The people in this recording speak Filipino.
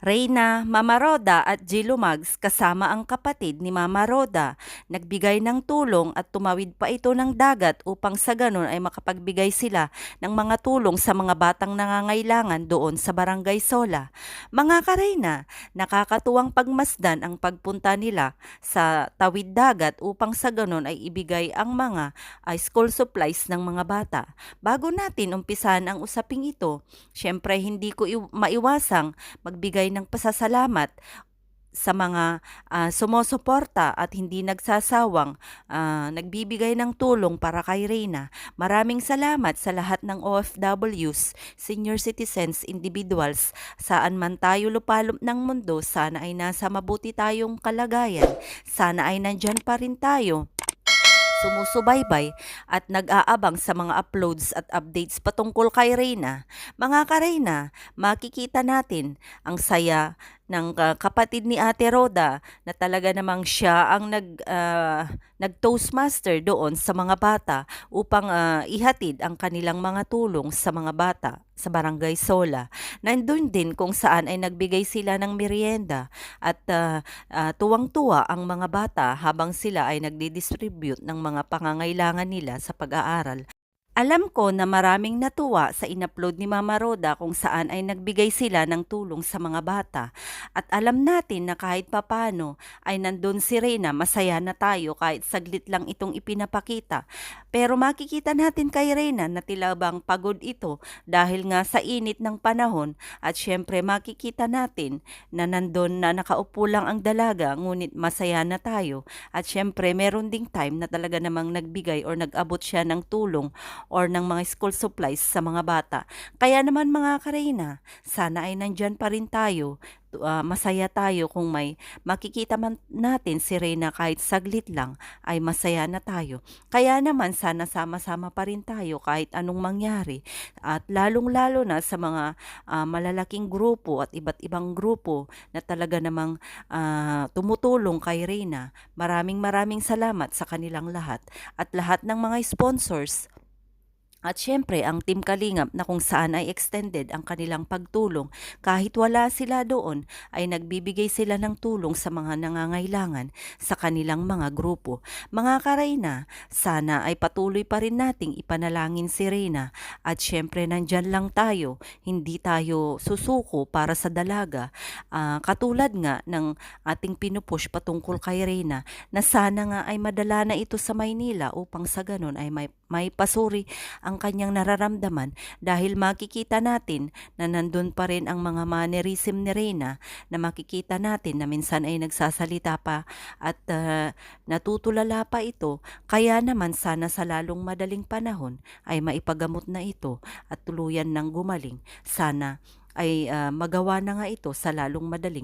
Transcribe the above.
Reyna, Mama Roda at Gilo Mags kasama ang kapatid ni Mama Roda. Nagbigay ng tulong at tumawid pa ito ng dagat upang sa ganun ay makapagbigay sila ng mga tulong sa mga batang nangangailangan doon sa Barangay Sola. Mga kareyna, nakakatuwang pagmasdan ang pagpunta nila sa tawid dagat upang sa ganun ay ibigay ang mga school supplies ng mga bata. Bago natin umpisan ang usaping ito, syempre hindi ko maiwasang magbigay ng pasasalamat sa mga sumusuporta at hindi nagsasawang nagbibigay ng tulong para kay Reyna. Maraming salamat sa lahat ng OFWs, senior citizens, individuals, saan man tayo lupalop ng mundo. Sana ay nasa mabuti tayong kalagayan. Sana ay nandyan pa rin tayo, sumusubaybay at nag-aabang sa mga uploads at updates patungkol kay Reyna. Mga kareyna, makikita natin ang saya ng kapatid ni Ate Roda na talaga namang siya ang nag-toastmaster doon sa mga bata upang ihatid ang kanilang mga tulong sa mga bata sa Barangay Sola. Nandun din kung saan ay nagbigay sila ng merienda at tuwang-tuwa ang mga bata habang sila ay nagdi-distribute ng mga pangangailangan nila sa pag-aaral. Alam ko na maraming natuwa sa inupload ni Mama Roda kung saan ay nagbigay sila ng tulong sa mga bata. At alam natin na kahit papano ay nandun si Reyna, masaya na tayo kahit saglit lang itong ipinapakita. Pero makikita natin kay Reyna na tila bang pagod ito dahil nga sa init ng panahon, at syempre makikita natin na nandun na nakaupo lang ang dalaga ngunit masaya na tayo. At syempre meron ding time na talaga namang nagbigay or nag-abot siya ng tulong or ng mga school supplies sa mga bata. Kaya naman mga kareyna, sana ay nandyan pa rin tayo. Masaya tayo kung may makikita man natin si Reyna kahit saglit lang, ay masaya na tayo. Kaya naman sana sama-sama pa rin tayo kahit anong mangyari. At lalong-lalo na sa mga malalaking grupo at iba't ibang grupo na talaga namang tumutulong kay Reyna. Maraming salamat sa kanilang lahat at lahat ng mga sponsors. At syempre, ang Team Kalingap na kung saan ay extended ang kanilang pagtulong. Kahit wala sila doon, ay nagbibigay sila ng tulong sa mga nangangailangan sa kanilang mga grupo. Mga kareyna, sana ay patuloy pa rin nating ipanalangin si Reyna. At syempre, nandyan lang tayo. Hindi tayo susuko para sa dalaga. Katulad nga ng ating pinupush patungkol kay Reyna, na sana nga ay madala na ito sa Maynila upang sa ganun ay may pasuri ang kanyang nararamdaman, dahil makikita natin na nandun pa rin ang mga mannerism ni Reyna na makikita natin na minsan ay nagsasalita pa at natutulala pa ito. Kaya naman sana sa lalong madaling panahon ay maipagamot na ito at tuluyan ng gumaling. Sana ay magawa na nga ito sa lalong madaling